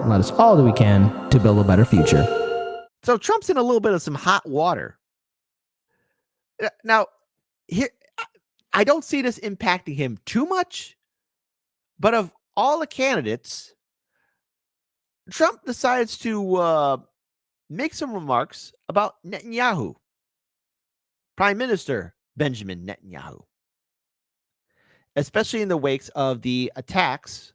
and let us all do we can to build a better future. So Trump's in a little bit of some hot water. Now, here, I don't see this impacting him too much, but of all the candidates, Trump decides to make some remarks about Netanyahu, Prime Minister Benjamin Netanyahu, especially in the wakes of the attacks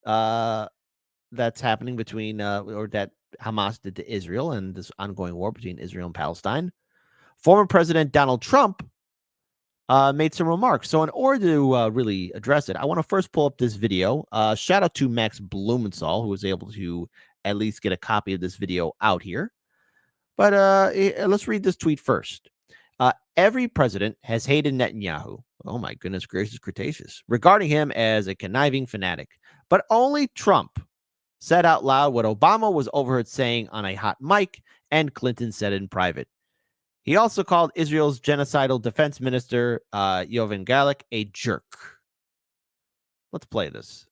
that's happening between, or that Hamas did to Israel and this ongoing war between Israel and Palestine. Former President Donald Trump made some remarks. So in order to really address it, I want to first pull up this video. Shout out to Max Blumenthal, who was able to at least get a copy of this video out here. But let's read this tweet first. Every president has hated Netanyahu. Oh my goodness gracious, Cretaceous. Regarding him as a conniving fanatic. But only Trump said out loud what Obama was overheard saying on a hot mic, and Clinton said it in private. He also called Israel's genocidal defense minister, Yoav Gallant, a jerk. Let's play this.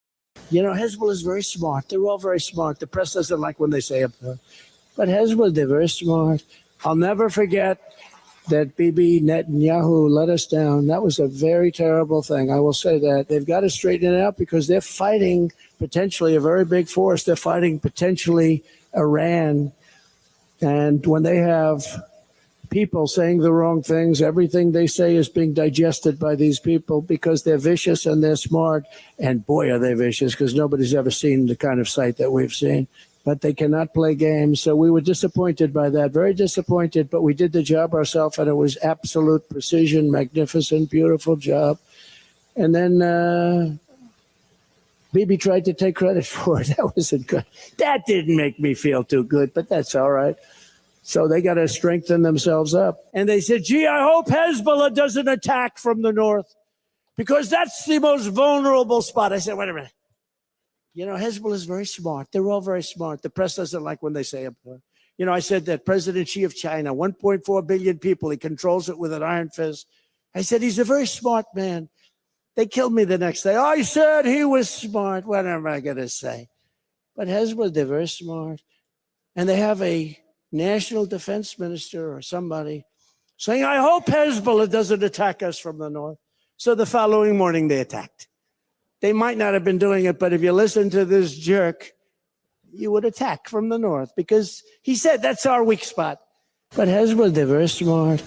You know, Hezbollah is very smart. They're all very smart. The press doesn't like when they say it. But Hezbollah, they're very smart. I'll never forget that Bibi Netanyahu let us down. That was a very terrible thing. I will say that. They've got to straighten it out because they're fighting potentially a very big force. They're fighting potentially Iran. And when they have people saying the wrong things, everything they say is being digested by these people because they're vicious and they're smart. And boy, are they vicious, because nobody's ever seen the kind of sight that we've seen. But they cannot play games. So we were disappointed by that, very disappointed. But we did the job ourselves, and it was absolute precision, magnificent, beautiful job. And then Bibi tried to take credit for it. That wasn't good. That didn't make me feel too good, but that's all right. So they got to strengthen themselves up. And they said, gee, I hope Hezbollah doesn't attack from the north, because that's the most vulnerable spot. I said, wait a minute. You know, Hezbollah is very smart. They're all very smart. The press doesn't like when they say it. You know, I said that President Xi of China, 1.4 billion people, he controls it with an iron fist. I said, he's a very smart man. They killed me the next day. I said he was smart. What am I going to say? But Hezbollah, they're very smart. And they have a national defense minister or somebody saying, I hope Hezbollah doesn't attack us from the north. So the following morning they attacked. They might not have been doing it, but if you listen to this jerk, you would attack from the north, because he said that's our weak spot. But Hezbollah, they're very smart.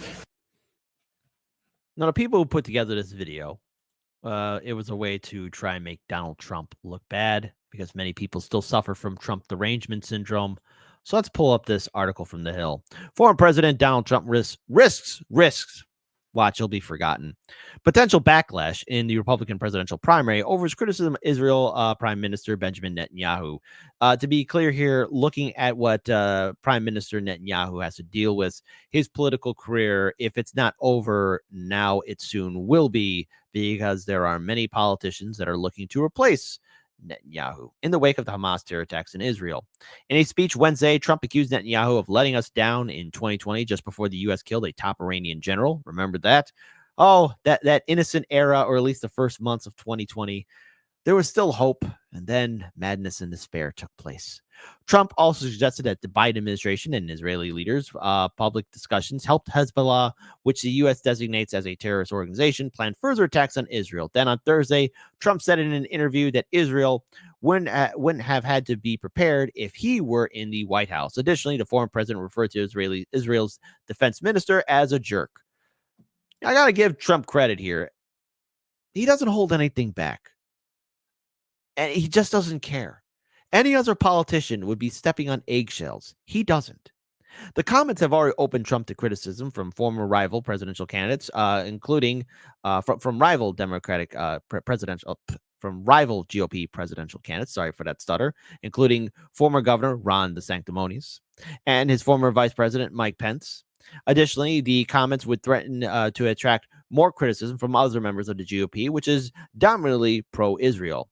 Now, the people who put together this video, it was a way to try and make Donald Trump look bad, because many people still suffer from Trump derangement syndrome. So let's pull up this article from The Hill. Former President Donald Trump risks. Watch, he'll be forgotten. Potential backlash in the Republican presidential primary over his criticism of Israel Prime Minister Benjamin Netanyahu. To be clear here, looking at what Prime Minister Netanyahu has to deal with, his political career, if it's not over now, it soon will be, because there are many politicians that are looking to replace Netanyahu in the wake of the Hamas terror attacks in Israel. In a speech Wednesday, Trump accused Netanyahu of letting us down in 2020, just before the U.S. killed a top Iranian general. Remember that? Oh, that innocent era, or at least the first months of 2020. There was still hope, and then madness and despair took place. Trump also suggested that the Biden administration and Israeli leaders' public discussions helped Hezbollah, which the U.S. designates as a terrorist organization, plan further attacks on Israel. Then on Thursday, Trump said in an interview that Israel wouldn't have had to be prepared if he were in the White House. Additionally, the former president referred to Israel's defense minister as a jerk. I got to give Trump credit here. He doesn't hold anything back. And he just doesn't care. Any other politician would be stepping on eggshells. He doesn't. The comments have already opened Trump to criticism from former rival presidential candidates, including from rival Democratic from rival GOP presidential candidates. Sorry for that stutter, including former Governor Ron DeSanctimonious and his former Vice President Mike Pence. Additionally, the comments would threaten to attract more criticism from other members of the GOP, which is dominantly pro-Israel.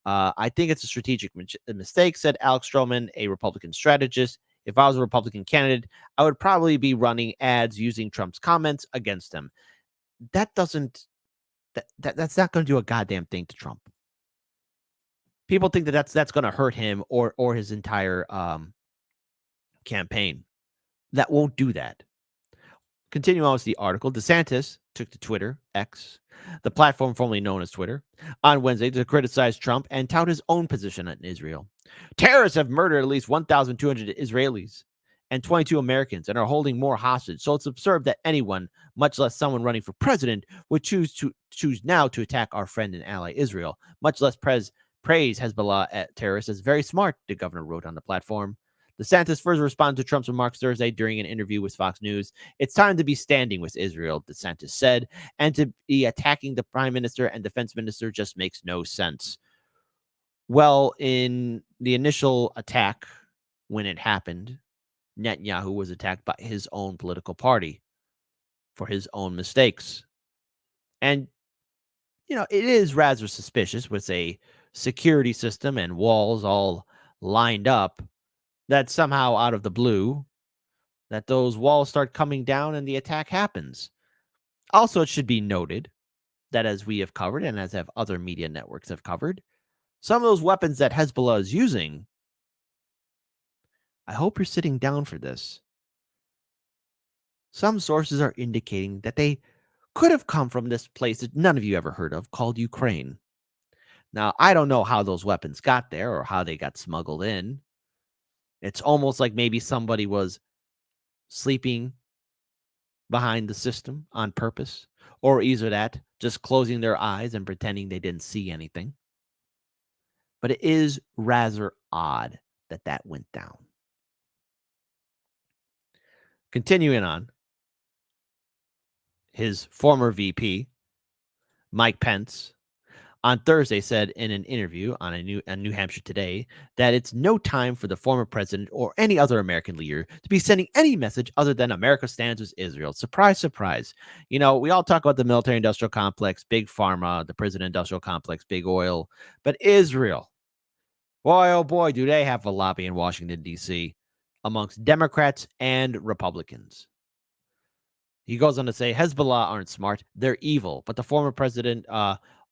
I think it's a strategic mistake, said Alex Stroman, a Republican strategist. If I was a Republican candidate, I would probably be running ads using Trump's comments against him. That's not going to do a goddamn thing to Trump. people think that that's going to hurt him or his entire campaign. That won't do that. Continuing on with the article, DeSantis took to Twitter, X, the platform formerly known as Twitter, on Wednesday to criticize Trump and tout his own position on Israel. Terrorists have murdered at least 1,200 Israelis and 22 Americans and are holding more hostage. So it's absurd that anyone, much less someone running for president, would choose now to attack our friend and ally Israel, much less praise Hezbollah terrorists as very smart, the governor wrote on the platform. DeSantis first responded to Trump's remarks Thursday during an interview with Fox News. It's time to be standing with Israel, DeSantis said, and to be attacking the prime minister and defense minister just makes no sense. Well, in the initial attack, when it happened, Netanyahu was attacked by his own political party for his own mistakes. And, it is rather suspicious with a security system and walls all lined up that somehow out of the blue, that those walls start coming down and the attack happens. Also, it should be noted that as we have covered and as have other media networks have covered, some of those weapons that Hezbollah is using, I hope you're sitting down for this. Some sources are indicating that they could have come from this place that none of you ever heard of called Ukraine. Now, I don't know how those weapons got there or how they got smuggled in. It's almost like maybe somebody was sleeping behind the system on purpose, or either that, just closing their eyes and pretending they didn't see anything. But it is rather odd that went down. Continuing on, his former VP, Mike Pence, on Thursday said in an interview on New Hampshire Today that it's no time for the former president or any other American leader to be sending any message other than America stands with Israel. Surprise, surprise. We all talk about the military-industrial complex, big pharma, the prison-industrial complex, big oil, but Israel, boy, oh boy, do they have a lobby in Washington, D.C. amongst Democrats and Republicans. He goes on to say Hezbollah aren't smart, they're evil, but the former president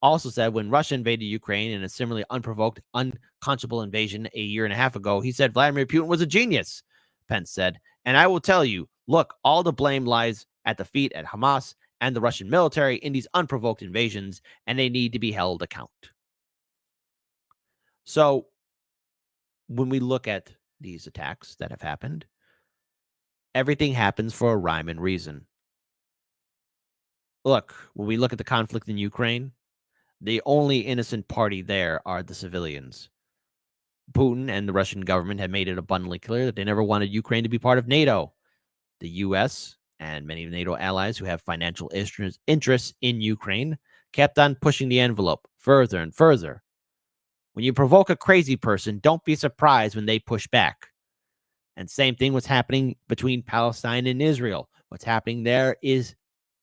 also said when Russia invaded Ukraine in a similarly unprovoked, unconscionable invasion a year and a half ago, he said Vladimir Putin was a genius, Pence said. And I will tell you, look, all the blame lies at the feet at Hamas and the Russian military in these unprovoked invasions, and they need to be held account. So when we look at these attacks that have happened, everything happens for a rhyme and reason. Look, when we look at the conflict in Ukraine, the only innocent party there are the civilians. Putin and the Russian government have made it abundantly clear that they never wanted Ukraine to be part of NATO. The U.S. and many NATO allies who have financial interests in Ukraine kept on pushing the envelope further and further. When you provoke a crazy person, don't be surprised when they push back. And same thing was happening between Palestine and Israel. What's happening there is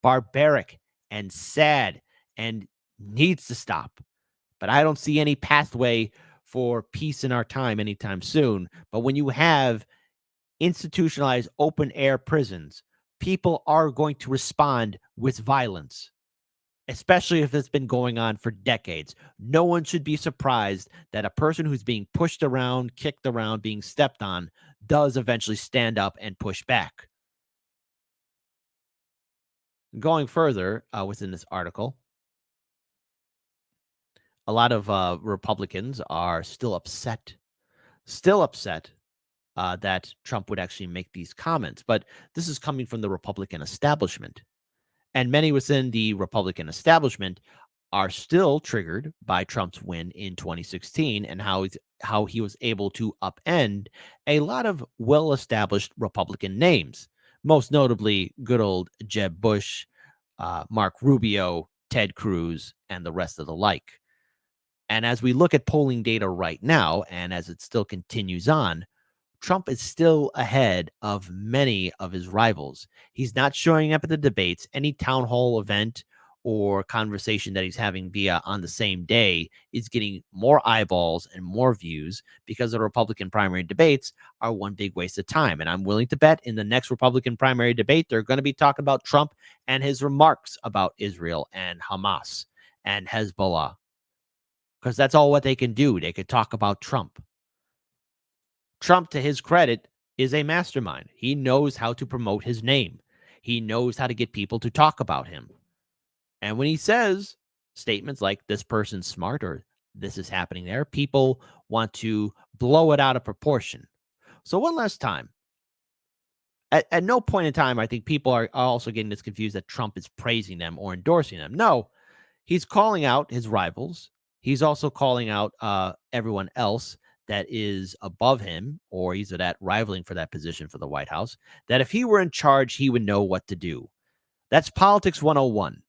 barbaric and sad and needs to stop. But I don't see any pathway for peace in our time anytime soon. But when you have institutionalized open air prisons, people are going to respond with violence, especially if it's been going on for decades. No one should be surprised that a person who's being pushed around, kicked around, being stepped on, does eventually stand up and push back. Going further within this article, a lot of Republicans are still upset that Trump would actually make these comments. But this is coming from the Republican establishment. And many within the Republican establishment are still triggered by Trump's win in 2016 and how he was able to upend a lot of well-established Republican names, most notably good old Jeb Bush, Mark Rubio, Ted Cruz, and the rest of the like. And as we look at polling data right now, and as it still continues on, Trump is still ahead of many of his rivals. He's not showing up at the debates. Any town hall event or conversation that he's having via on the same day is getting more eyeballs and more views because the Republican primary debates are one big waste of time. And I'm willing to bet in the next Republican primary debate, they're going to be talking about Trump and his remarks about Israel and Hamas and Hezbollah. because that's all what they can do. They could talk about Trump. Trump, to his credit, is a mastermind. He knows how to promote his name. He knows how to get people to talk about him. And when he says statements like this person's smart or this is happening there, people want to blow it out of proportion. So one last time, at no point in time, I think people are also getting this confused that Trump is praising them or endorsing them. No, he's calling out his rivals. He's also calling out everyone else that is above him, or he's that rivaling for that position for the White House, that if he were in charge, he would know what to do. That's politics 101.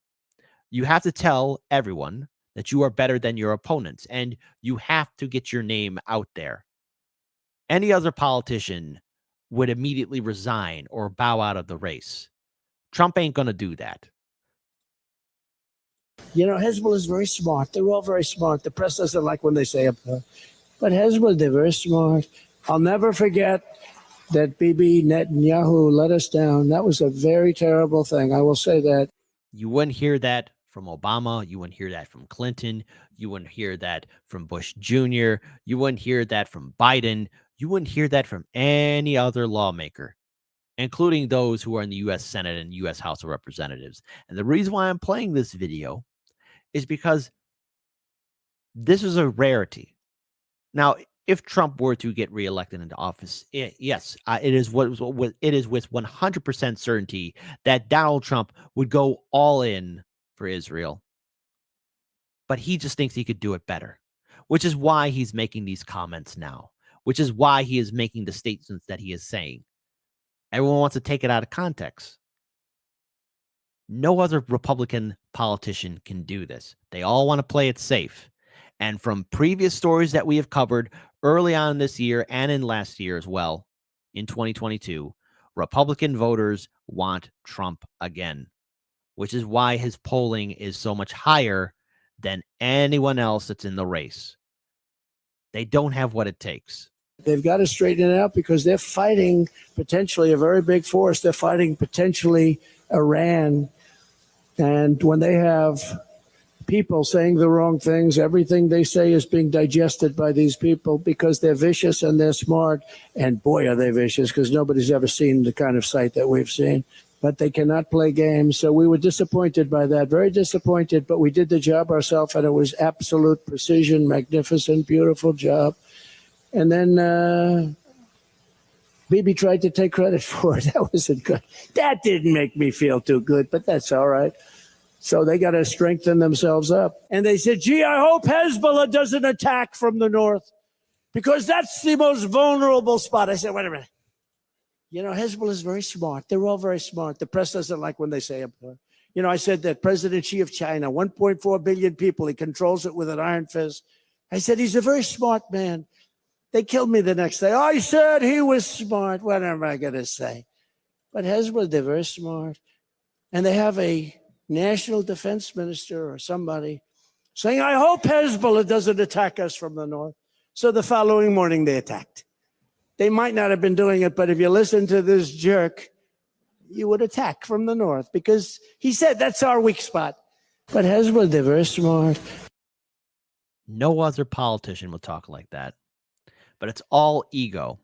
You have to tell everyone that you are better than your opponents, and you have to get your name out there. Any other politician would immediately resign or bow out of the race. Trump ain't going to do that. You know, Hezbollah is very smart. They're all very smart. The press doesn't like when they say it. But Hezbollah, they're very smart. I'll never forget that Bibi Netanyahu let us down. That was a very terrible thing. I will say that. You wouldn't hear that from Obama. You wouldn't hear that from Clinton. You wouldn't hear that from Bush Jr. You wouldn't hear that from Biden. You wouldn't hear that from any other lawmaker, including those who are in the U.S. Senate and U.S. House of Representatives. And the reason why I'm playing this video is because this is a rarity. Now, if Trump were to get reelected into office, it is with 100% certainty that Donald Trump would go all in for Israel. But he just thinks he could do it better, which is why he's making these comments now, which is why he is making the statements that he is saying. Everyone wants to take it out of context. No other Republican politician can do this. They all want to play it safe. And from previous stories that we have covered early on this year and in last year as well, in 2022, Republican voters want Trump again, which is why his polling is so much higher than anyone else that's in the race. They don't have what it takes. They've got to straighten it out because they're fighting potentially a very big force. They're fighting potentially Iran. And when they have people saying the wrong things, everything they say is being digested by these people because they're vicious and they're smart. And boy, are they vicious, because nobody's ever seen the kind of sight that we've seen. But they cannot play games. So we were disappointed by that, very disappointed. But we did the job ourselves, and it was absolute precision, magnificent, beautiful job. And then Bibi tried to take credit for it. That wasn't good. That didn't make me feel too good, but that's all right. So they got to strengthen themselves up. And they said, gee, I hope Hezbollah doesn't attack from the north because that's the most vulnerable spot. I said, wait a minute. You know, Hezbollah is very smart. They're all very smart. The press doesn't like when they say it. You know, I said that President Xi of China, 1.4 billion people, he controls it with an iron fist. I said, he's a very smart man. They killed me the next day. I said he was smart. What am I going to say? But Hezbollah, they're very smart. And they have a national defense minister or somebody saying, I hope Hezbollah doesn't attack us from the north. So the following morning they attacked. They might not have been doing it, but if you listen to this jerk, you would attack from the north because he said that's our weak spot. But Hezbollah, they're very smart. No other politician will talk like that. But it's all ego.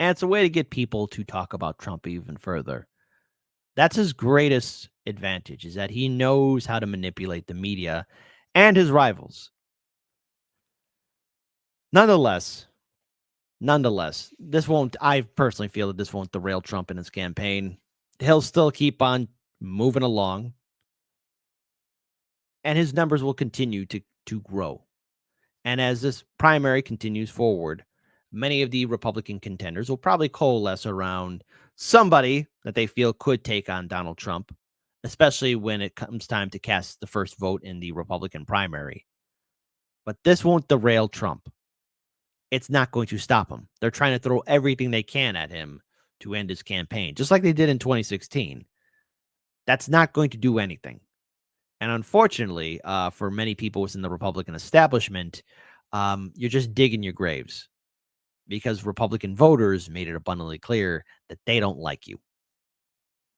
And it's a way to get people to talk about Trump even further. That's his greatest advantage, is that he knows how to manipulate the media and his rivals. Nonetheless, I personally feel that this won't derail Trump in his campaign. He'll still keep on moving along. And his numbers will continue to grow. And as this primary continues forward, many of the Republican contenders will probably coalesce around somebody that they feel could take on Donald Trump, especially when it comes time to cast the first vote in the Republican primary. But this won't derail Trump. It's not going to stop him. They're trying to throw everything they can at him to end his campaign, just like they did in 2016. That's not going to do anything. And unfortunately, for many people within the Republican establishment, you're just digging your graves because Republican voters made it abundantly clear that they don't like you.